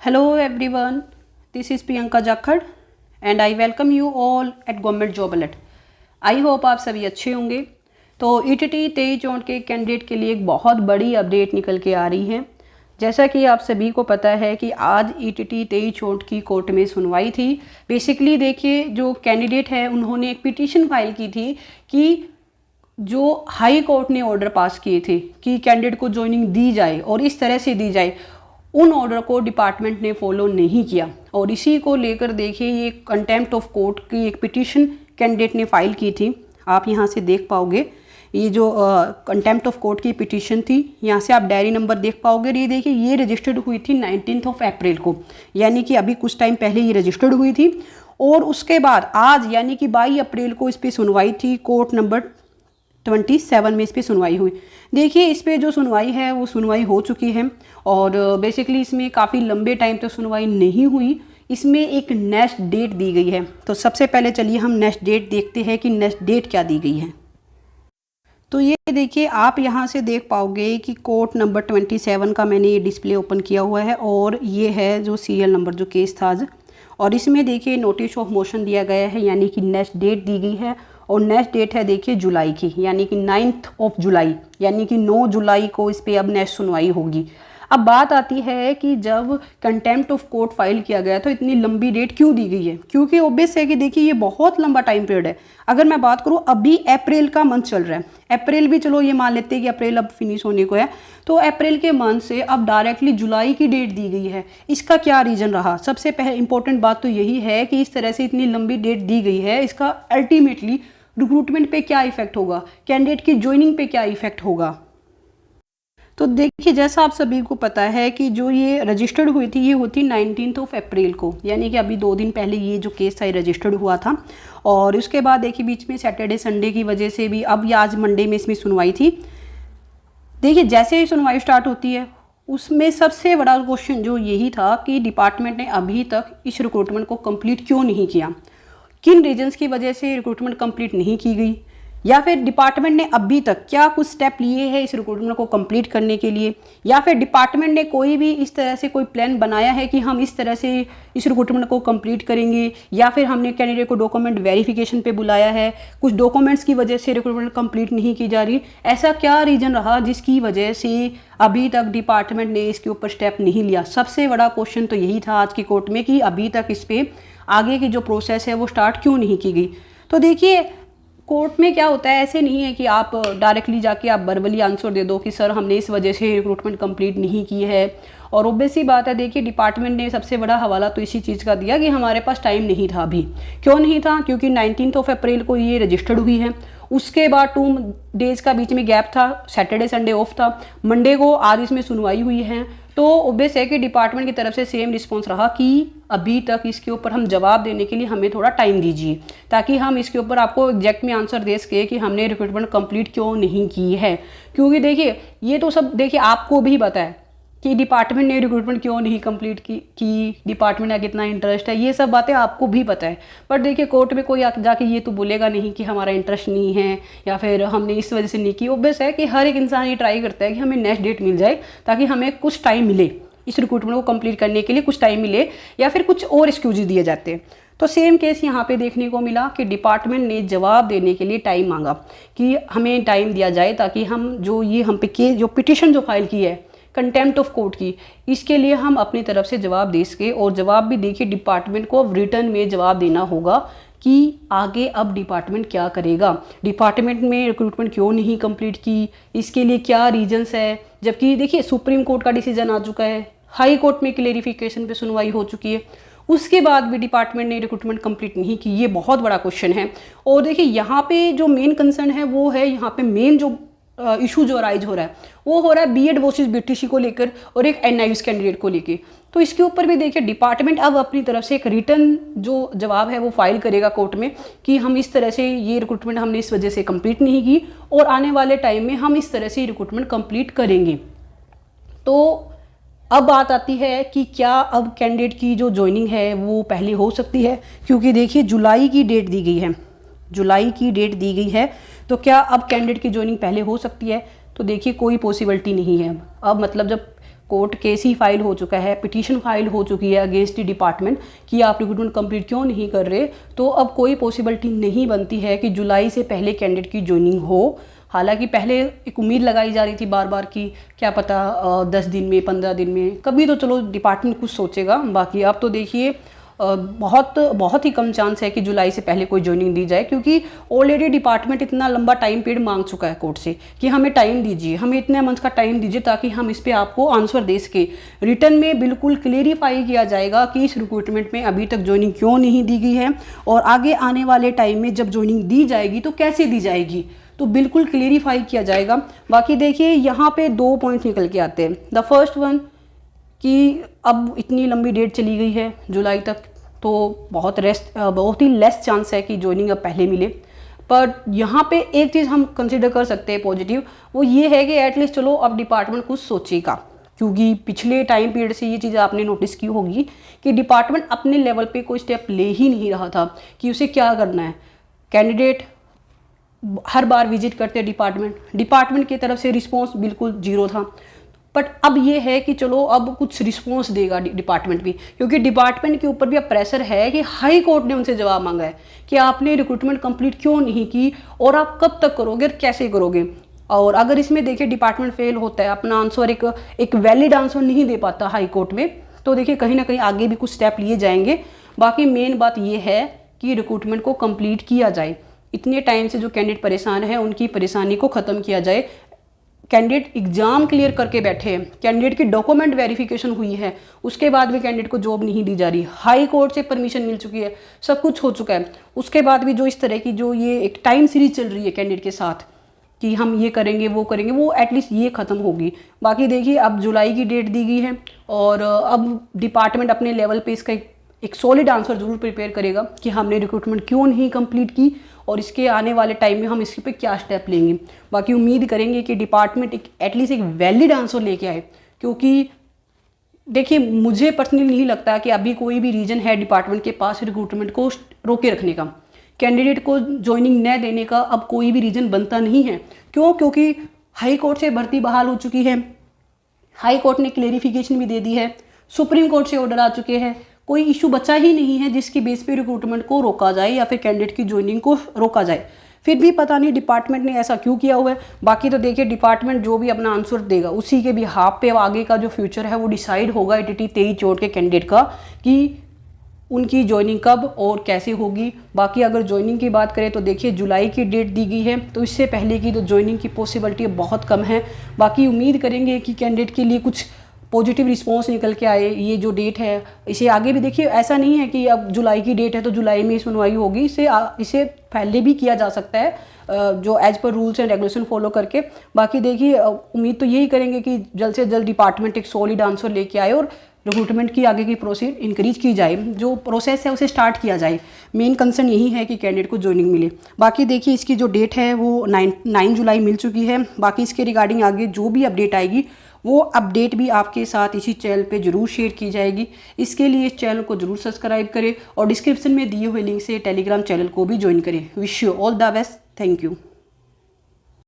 Hello everyone, this is Priyanka Jakhad and I welcome you all at Government Job Alert। I hope आप सभी अच्छे होंगे। तो ETT 23 zone के candidate के लिए एक बहुत बड़ी अपडेट निकल के आ रही है। जैसा कि आप सभी को पता है कि आज ETT 23 जोन की कोर्ट में सुनवाई थी। बेसिकली देखिए, जो कैंडिडेट है उन्होंने एक पिटीशन फाइल की थी कि जो हाई कोर्ट ने ऑर्डर पास किए थे कि कैंडिडेट को ज्वाइनिंग दी जाए और इस तरह से दी जाए, उन ऑर्डर को डिपार्टमेंट ने फॉलो नहीं किया और इसी को लेकर देखिए ये कंटेम्प्ट ऑफ कोर्ट की एक पिटीशन कैंडिडेट ने फाइल की थी। आप यहाँ से देख पाओगे ये जो कंटेम्प्ट ऑफ कोर्ट की पिटीशन थी, यहाँ से आप डायरी नंबर देख पाओगे। ये देखिए ये रजिस्टर्ड हुई थी 19 अप्रैल को, यानी कि अभी कुछ टाइम पहले ये रजिस्टर्ड हुई थी। और उसके बाद आज यानी कि 22 अप्रैल को इस पर सुनवाई थी। कोर्ट नंबर 27 में इस पर सुनवाई हुई। देखिए इस पर जो सुनवाई है वो सुनवाई हो चुकी है और बेसिकली इसमें काफ़ी लंबे टाइम तक सुनवाई नहीं हुई। इसमें एक नेक्स्ट डेट दी गई है। तो सबसे पहले चलिए हम नेक्स्ट डेट देखते हैं कि नेक्स्ट डेट क्या दी गई है। तो ये देखिए आप यहाँ से देख पाओगे कि कोर्ट नंबर 27 का मैंने ये डिस्प्ले ओपन किया हुआ है और ये है जो सीरियल नंबर जो केस था आज। और इसमें देखिए नोटिस ऑफ मोशन दिया गया है, यानी कि नेक्स्ट डेट दी गई है और नेक्स्ट डेट है देखिए जुलाई की, यानी कि 9 जुलाई, यानी कि 9 जुलाई को इस पर अब नेक्स्ट सुनवाई होगी। अब बात आती है कि जब कंटेम्प्ट ऑफ कोर्ट फाइल किया गया तो इतनी लंबी डेट क्यों दी गई है, क्योंकि ऑब्वियस है कि देखिए ये बहुत लंबा टाइम पीरियड है। अगर मैं बात करूँ अभी अप्रैल का मंथ चल रहा है, अप्रैल भी चलो ये मान लेते हैं कि अप्रैल अब फिनिश होने को है, तो अप्रैल के मंथ से अब डायरेक्टली जुलाई की डेट दी गई है। इसका क्या रीज़न रहा? सबसे पहले इंपॉर्टेंट बात तो यही है कि इस तरह से इतनी लंबी डेट दी गई है, इसका अल्टीमेटली रिक्रूटमेंट पे क्या इफेक्ट होगा, कैंडिडेट की ज्वाइनिंग पे क्या इफेक्ट होगा। तो देखिए जैसा आप सभी को पता है कि जो ये रजिस्टर्ड हुई थी ये होती 19 अप्रैल को, यानी कि अभी 2 दिन पहले ये जो केस था ये रजिस्टर्ड हुआ था। और उसके बाद देखिए बीच में सैटरडे संडे की वजह से भी अब ये आज मंडे में इसमें सुनवाई थी। देखिए जैसे ही सुनवाई स्टार्ट होती है उसमें सबसे बड़ा क्वेश्चन जो यही था कि डिपार्टमेंट ने अभी तक इस रिक्रूटमेंट को कंप्लीट क्यों नहीं किया, किन रीजंस की वजह से रिक्रूटमेंट कंप्लीट नहीं की गई, या फिर डिपार्टमेंट ने अभी तक क्या कुछ स्टेप लिए हैं इस रिक्रूटमेंट को कंप्लीट करने के लिए, या फिर डिपार्टमेंट ने कोई भी इस तरह से कोई प्लान बनाया है कि हम इस तरह से इस रिक्रूटमेंट को कंप्लीट करेंगे, या फिर हमने कैंडिडेट को डॉक्यूमेंट वेरिफिकेशन पे बुलाया है, कुछ डॉक्यूमेंट्स की वजह से रिक्रूटमेंट कंप्लीट नहीं की जा रही। ऐसा क्या रीज़न रहा जिसकी वजह से अभी तक डिपार्टमेंट ने इसके ऊपर स्टेप नहीं लिया? सबसे बड़ा क्वेश्चन तो यही था आज की कोर्ट में कि अभी तक इस पर आगे की जो प्रोसेस है वो स्टार्ट क्यों नहीं की गई। तो देखिए कोर्ट में क्या होता है, ऐसे नहीं है कि आप डायरेक्टली जाके आप वर्बली आंसर दे दो कि सर हमने इस वजह से रिक्रूटमेंट कंप्लीट नहीं की है। और ऑब्वियस सी बात है, देखिए डिपार्टमेंट ने सबसे बड़ा हवाला तो इसी चीज़ का दिया कि हमारे पास टाइम नहीं था। अभी क्यों नहीं था? क्योंकि 19 अप्रैल को ये रजिस्टर्ड हुई है, उसके बाद 2 डेज़ का बीच में गैप था, सैटरडे संडे ऑफ था, मंडे को आज इसमें सुनवाई हुई है। तो ऑब्वियस है कि डिपार्टमेंट की तरफ से सेम रिस्पॉन्स रहा कि अभी तक इसके ऊपर हम जवाब देने के लिए हमें थोड़ा टाइम दीजिए, ताकि हम इसके ऊपर आपको एग्जैक्ट में आंसर दे सके कि हमने रिक्रूटमेंट कंप्लीट क्यों नहीं की है। क्योंकि देखिए ये तो सब देखिए आपको भी पता है कि डिपार्टमेंट ने रिक्रूटमेंट क्यों नहीं कंप्लीट की डिपार्टमेंट का कितना इंटरेस्ट है, ये सब बातें आपको भी पता है। पर देखिए कोर्ट में कोई जाके ये तो बोलेगा नहीं कि हमारा इंटरेस्ट नहीं है या फिर हमने इस वजह से नहीं की। ऑब्वियस है कि हर एक इंसान ये ट्राई करता है कि हमें नेक्स्ट डेट मिल जाए, ताकि हमें कुछ टाइम मिले इस रिक्रूटमेंट को कंप्लीट करने के लिए, कुछ टाइम मिले, या फिर कुछ और एक्सक्यूजेज दिए जाते हैं। तो सेम केस यहाँ पे देखने को मिला कि डिपार्टमेंट ने जवाब देने के लिए टाइम मांगा कि हमें टाइम दिया जाए, ताकि हम जो ये हम पे केस जो पिटीशन जो फाइल की है कंटेम्प्ट ऑफ कोर्ट की, इसके लिए हम अपनी तरफ से जवाब दे सके। और जवाब भी देखिए डिपार्टमेंट को अब रिटर्न में जवाब देना होगा कि आगे अब डिपार्टमेंट क्या करेगा, डिपार्टमेंट में रिक्रूटमेंट क्यों नहीं कंप्लीट की, इसके लिए क्या रीजंस है। जबकि देखिए सुप्रीम कोर्ट का डिसीजन आ चुका है, हाई कोर्ट में क्लेरिफिकेशन पे सुनवाई हो चुकी है, उसके बाद भी डिपार्टमेंट ने रिक्रूटमेंट कंप्लीट नहीं की। ये बहुत बड़ा क्वेश्चन है। और देखिए यहाँ पे जो मेन कंसर्न है वो है, यहाँ पे मेन जो इशू जो राइज हो रहा है वो हो रहा है बीएड वर्सेस बीटीसी को लेकर और एक एनआईवीएस कैंडिडेट को लेकर। तो इसके ऊपर भी देखिए डिपार्टमेंट अब अपनी तरफ से एक रिटर्न जो जवाब है वो फाइल करेगा कोर्ट में कि हम इस तरह से ये रिक्रूटमेंट हमने इस वजह से कंप्लीट नहीं की और आने वाले टाइम में हम इस तरह से रिक्रूटमेंट कंप्लीट करेंगे। तो अब बात आती है कि क्या अब कैंडिडेट की जो ज्वाइनिंग है वो पहले हो सकती है, क्योंकि देखिए जुलाई की डेट दी गई है, जुलाई की डेट दी गई है। तो क्या अब कैंडिडेट की ज्वाइनिंग पहले हो सकती है? तो देखिए कोई पॉसिबिलिटी नहीं है। अब मतलब जब कोर्ट केस ही फाइल हो चुका है, पिटीशन फाइल हो चुकी है अगेंस्ट द डिपार्टमेंट कि आप रिक्रूटमेंट कंप्लीट क्यों नहीं कर रहे, तो अब कोई पॉसिबिलिटी नहीं बनती है कि जुलाई से पहले कैंडिडेट की ज्वाइनिंग हो। हालांकि पहले एक उम्मीद लगाई जा रही थी बार बार कि क्या पता 10 दिन में, 15 दिन में, कभी तो चलो डिपार्टमेंट कुछ सोचेगा। बाकी अब तो देखिए बहुत ही कम चांस है कि जुलाई से पहले कोई ज्वाइनिंग दी जाए, क्योंकि ऑलरेडी डिपार्टमेंट इतना लंबा टाइम पीरियड मांग चुका है कोर्ट से कि हमें टाइम दीजिए, हमें इतने मंथ का टाइम दीजिए ताकि हम इस पर आपको आंसर दे सके। रिटर्न में बिल्कुल क्लेरिफाई किया जाएगा कि इस रिक्रूटमेंट में अभी तक ज्वाइनिंग क्यों नहीं दी गई है और आगे आने वाले टाइम में जब ज्वाइनिंग दी जाएगी तो कैसे दी जाएगी, तो बिल्कुल क्लेरिफाई किया जाएगा। बाकी देखिए यहाँ पे 2 पॉइंट निकल के आते हैं। द फर्स्ट वन कि अब इतनी लंबी डेट चली गई है जुलाई तक, तो बहुत ही लेस चांस है कि ज्वाइनिंग अब पहले मिले। पर यहाँ पे एक चीज़ हम कंसिडर कर सकते हैं पॉजिटिव, वो ये है कि एटलीस्ट चलो अब डिपार्टमेंट कुछ सोचेगा, क्योंकि पिछले टाइम पीरियड से ये चीज़ आपने नोटिस की होगी कि डिपार्टमेंट अपने लेवल पे कोई स्टेप ले ही नहीं रहा था कि उसे क्या करना है। कैंडिडेट हर बार विजिट करते डिपार्टमेंट की तरफ से रिस्पॉन्स बिल्कुल जीरो था। बट अब ये है कि चलो अब कुछ रिस्पॉन्स देगा डिपार्टमेंट भी, क्योंकि डिपार्टमेंट के ऊपर भी अब प्रेशर है कि हाई कोर्ट ने उनसे जवाब मांगा है कि आपने रिक्रूटमेंट कंप्लीट क्यों नहीं की और आप कब तक करोगे और कैसे करोगे। और अगर इसमें देखिए डिपार्टमेंट फेल होता है, अपना आंसर एक वैलिड आंसर नहीं दे पाता हाई कोर्ट में, तो देखिए कहीं ना कहीं आगे भी कुछ स्टेप लिए जाएंगे। बाकी मेन बात ये है कि रिक्रूटमेंट को कंप्लीट किया जाए, इतने टाइम से जो कैंडिडेट परेशान है उनकी परेशानी को ख़त्म किया जाए। कैंडिडेट एग्जाम क्लियर करके बैठे हैं, कैंडिडेट की डॉक्यूमेंट वेरिफिकेशन हुई है, उसके बाद भी कैंडिडेट को जॉब नहीं दी जा रही, हाई कोर्ट से परमिशन मिल चुकी है, सब कुछ हो चुका है, उसके बाद भी जो इस तरह की जो ये एक टाइम सीरीज चल रही है कैंडिडेट के साथ कि हम ये करेंगे वो एटलीस्ट ये ख़त्म होगी। बाकी देखिए अब जुलाई की डेट दी गई है और अब डिपार्टमेंट अपने लेवल पे इसका एक सॉलिड आंसर जरूर प्रिपेयर करेगा कि हमने रिक्रूटमेंट क्यों नहीं कंप्लीट की और इसके आने वाले टाइम में हम इसके पे क्या स्टेप लेंगे। बाकी उम्मीद करेंगे कि डिपार्टमेंट एटलीस्ट एक वैलिड आंसर लेके आए, क्योंकि देखिए मुझे पर्सनली नहीं लगता कि अभी कोई भी रीजन है डिपार्टमेंट के पास रिक्रूटमेंट को रोके रखने का, कैंडिडेट को ज्वाइनिंग न देने का अब कोई भी रीजन बनता नहीं है। क्यों? क्योंकि हाई कोर्ट से भर्ती बहाल हो चुकी है, हाई कोर्ट ने क्लेरिफिकेशन भी दे दी है, सुप्रीम कोर्ट से ऑर्डर आ चुके हैं, कोई इशू बचा ही नहीं है जिसकी बेस पे रिक्रूटमेंट को रोका जाए या फिर कैंडिडेट की ज्वाइनिंग को रोका जाए। फिर भी पता नहीं डिपार्टमेंट ने ऐसा क्यों किया हुआ है। बाकी तो देखिए डिपार्टमेंट जो भी अपना आंसर देगा उसी के बिहाफ पे आगे का जो फ्यूचर है वो डिसाइड होगा ETT 23 के कैंडिडेट का कि उनकी ज्वाइनिंग कब और कैसे होगी। बाकी अगर ज्वाइनिंग की बात करें तो देखिए जुलाई की डेट दी गई है, तो इससे पहले की जो ज्वाइनिंग की पॉसिबिलिटी बहुत कम है। बाकी उम्मीद करेंगे कि कैंडिडेट के लिए कुछ पॉजिटिव रिस्पॉन्स निकल के आए। ये जो डेट है इसे आगे भी देखिए, ऐसा नहीं है कि अब जुलाई की डेट है तो जुलाई में सुनवाई होगी, इसे पहले भी किया जा सकता है जो as per rules and regulation follow करके। बाकी देखिए उम्मीद तो यही करेंगे कि जल्द से जल्द डिपार्टमेंट एक सॉलिड आंसर लेके आए और रिक्रूटमेंट की आगे की प्रोसीड इंक्रीज की जाए, जो प्रोसेस है उसे स्टार्ट किया जाए। मेन कंसर्न यही है कि कैंडिडेट को ज्वाइनिंग मिले। बाकी देखिए इसकी जो डेट है वो 9 जुलाई मिल चुकी है। बाकी इसके रिगार्डिंग आगे जो भी अपडेट आएगी वो अपडेट भी आपके साथ इसी चैनल पे जरूर शेयर की जाएगी। इसके लिए इस चैनल को जरूर सब्सक्राइब करें और डिस्क्रिप्शन में दिए हुए लिंक से टेलीग्राम चैनल को भी ज्वाइन करें। Wish you all the best. Thank you.